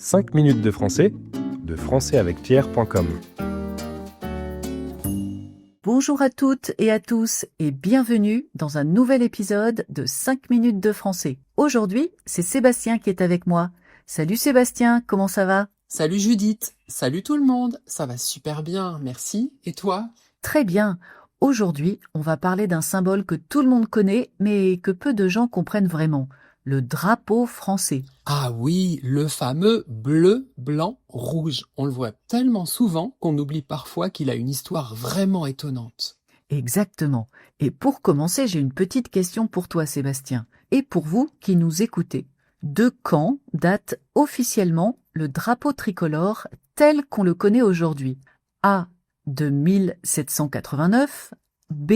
5 minutes de français avec Pierre.com. Bonjour à toutes et à tous et bienvenue dans un nouvel épisode de 5 minutes de français. Aujourd'hui, c'est Sébastien qui est avec moi. Salut Sébastien, comment ça va ? Salut Judith, salut tout le monde, ça va super bien, merci. Et toi ? Très bien. Aujourd'hui, on va parler d'un symbole que tout le monde connaît mais que peu de gens comprennent vraiment. Le drapeau français. Ah oui, le fameux bleu, blanc, rouge. On le voit tellement souvent qu'on oublie parfois qu'il a une histoire vraiment étonnante. Exactement. Et pour commencer, j'ai une petite question pour toi Sébastien. Et pour vous qui nous écoutez. De quand date officiellement le drapeau tricolore tel qu'on le connaît aujourd'hui ? A. De 1789, B.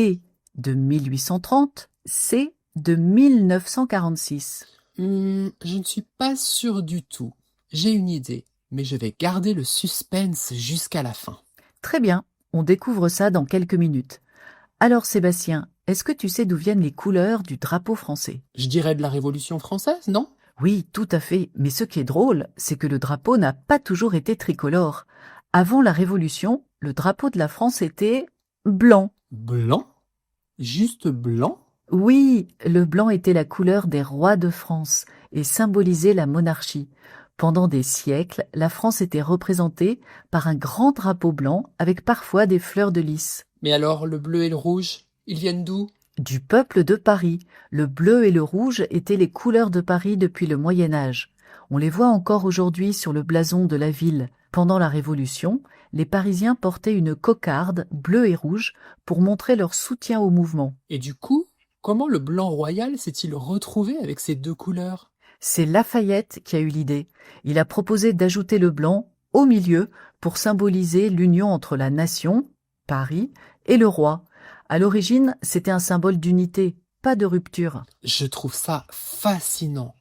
De 1830, C. De 1946. Je ne suis pas sûre du tout. J'ai une idée, mais je vais garder le suspense jusqu'à la fin. Très bien, on découvre ça dans quelques minutes. Alors Sébastien, est-ce que tu sais d'où viennent les couleurs du drapeau français ? Je dirais de la Révolution française, non ? Oui, tout à fait, mais ce qui est drôle, c'est que le drapeau n'a pas toujours été tricolore. Avant la Révolution, le drapeau de la France était blanc. Blanc ? Juste blanc ? Oui, le blanc était la couleur des rois de France et symbolisait la monarchie. Pendant des siècles, la France était représentée par un grand drapeau blanc avec parfois des fleurs de lys. Mais alors le bleu et le rouge, ils viennent d'où ? Du peuple de Paris, le bleu et le rouge étaient les couleurs de Paris depuis le Moyen Âge. On les voit encore aujourd'hui sur le blason de la ville. Pendant la Révolution, les Parisiens portaient une cocarde bleue et rouge pour montrer leur soutien au mouvement. Et du coup, comment le blanc royal s'est-il retrouvé avec ces deux couleurs ? C'est Lafayette qui a eu l'idée. Il a proposé d'ajouter le blanc au milieu pour symboliser l'union entre la nation, Paris, et le roi. À l'origine, c'était un symbole d'unité, pas de rupture. Je trouve ça fascinant.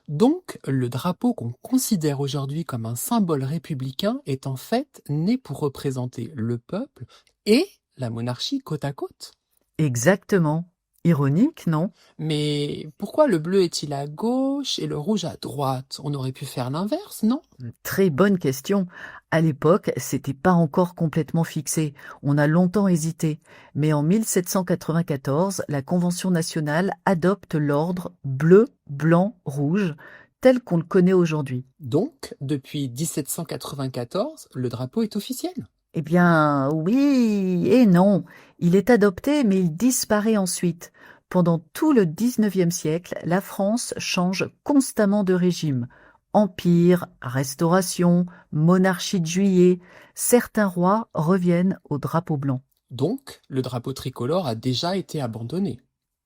Donc, le drapeau qu'on considère aujourd'hui comme un symbole républicain est en fait né pour représenter le peuple et la monarchie côte à côte. Exactement. Ironique, non ? Mais pourquoi le bleu est-il à gauche et le rouge à droite ? On aurait pu faire l'inverse, non ? Très bonne question. À l'époque, c'était pas encore complètement fixé. On a longtemps hésité. Mais en 1794, la Convention nationale adopte l'ordre bleu, blanc, rouge, tel qu'on le connaît aujourd'hui. Donc, depuis 1794, le drapeau est officiel. Eh bien, oui et non. Il est adopté, mais il disparaît ensuite. Pendant tout le XIXe siècle, la France change constamment de régime. Empire, Restauration, monarchie de Juillet, certains rois reviennent au drapeau blanc. Donc, le drapeau tricolore a déjà été abandonné.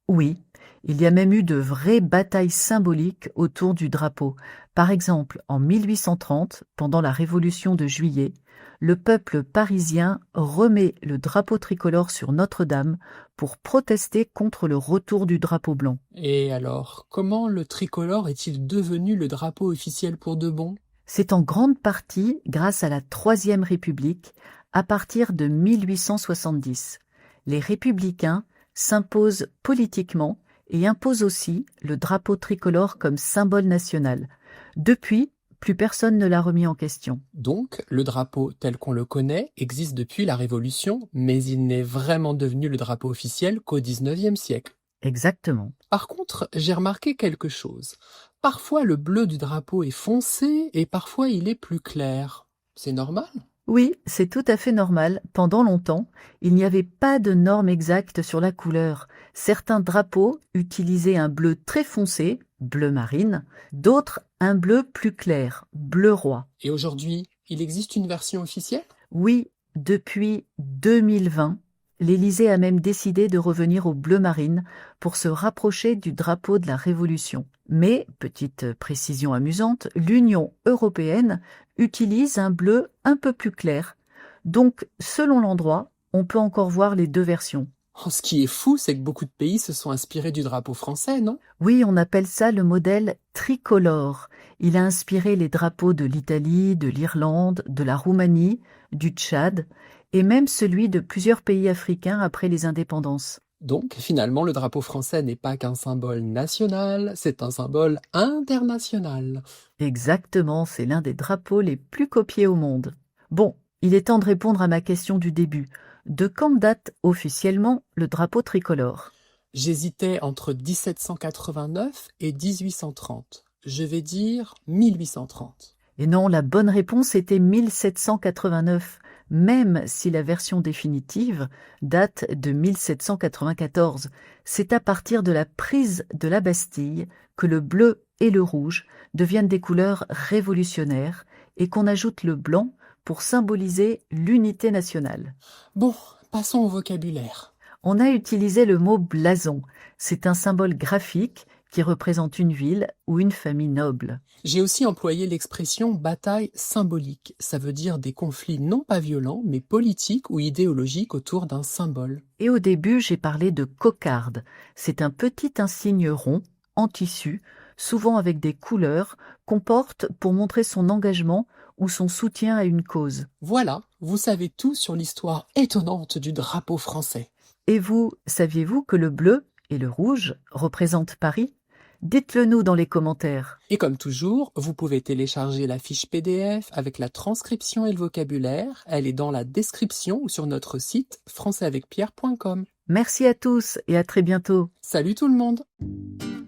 Oui, il y a même eu de vraies batailles symboliques autour du drapeau. Par exemple, en 1830, pendant la Révolution de Juillet, le peuple parisien remet le drapeau tricolore sur Notre-Dame pour protester contre le retour du drapeau blanc. Et alors, comment le tricolore est-il devenu le drapeau officiel pour de bon ? C'est en grande partie grâce à la Troisième République à partir de 1870. Les républicains s'imposent politiquement et imposent aussi le drapeau tricolore comme symbole national. Depuis, plus personne ne l'a remis en question. Donc, le drapeau tel qu'on le connaît existe depuis la Révolution, mais il n'est vraiment devenu le drapeau officiel qu'au XIXe siècle. Exactement. Par contre, j'ai remarqué quelque chose. Parfois, le bleu du drapeau est foncé et parfois il est plus clair. C'est normal ? Oui, c'est tout à fait normal. Pendant longtemps, il n'y avait pas de norme exacte sur la couleur. Certains drapeaux utilisaient un bleu très foncé, bleu marine, d'autres un bleu plus clair, bleu roi. Et aujourd'hui, il existe une version officielle ? Oui, depuis 2020, l'Élysée a même décidé de revenir au bleu marine pour se rapprocher du drapeau de la Révolution. Mais, petite précision amusante, l'Union européenne utilise un bleu un peu plus clair. Donc, selon l'endroit, on peut encore voir les deux versions. Oh, ce qui est fou, c'est que beaucoup de pays se sont inspirés du drapeau français, non ? Oui, on appelle ça le modèle tricolore. Il a inspiré les drapeaux de l'Italie, de l'Irlande, de la Roumanie, du Tchad et même celui de plusieurs pays africains après les indépendances. Donc, finalement, le drapeau français n'est pas qu'un symbole national, c'est un symbole international. Exactement, c'est l'un des drapeaux les plus copiés au monde. Bon, il est temps de répondre à ma question du début. De quand date officiellement le drapeau tricolore? J'hésitais entre 1789 et 1830. Je vais dire 1830. Et non, la bonne réponse était 1789, même si la version définitive date de 1794. C'est à partir de la prise de la Bastille que le bleu et le rouge deviennent des couleurs révolutionnaires et qu'on ajoute le blanc pour symboliser l'unité nationale. Bon, passons au vocabulaire. On a utilisé le mot blason. C'est un symbole graphique qui représente une ville ou une famille noble. J'ai aussi employé l'expression bataille symbolique. Ça veut dire des conflits non pas violents, mais politiques ou idéologiques autour d'un symbole. Et au début, j'ai parlé de cocarde. C'est un petit insigne rond, en tissu, souvent avec des couleurs, qu'on porte pour montrer son engagement ou son soutien à une cause. Voilà, vous savez tout sur l'histoire étonnante du drapeau français. Et vous, saviez-vous que le bleu et le rouge représentent Paris? Dites-le nous dans les commentaires. Et comme toujours, vous pouvez télécharger la fiche PDF avec la transcription et le vocabulaire. Elle est dans la description ou sur notre site françaisavecpierre.com. Merci à tous et à très bientôt. Salut tout le monde!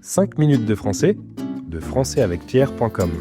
5 minutes de français, de françaisavecpierre.com.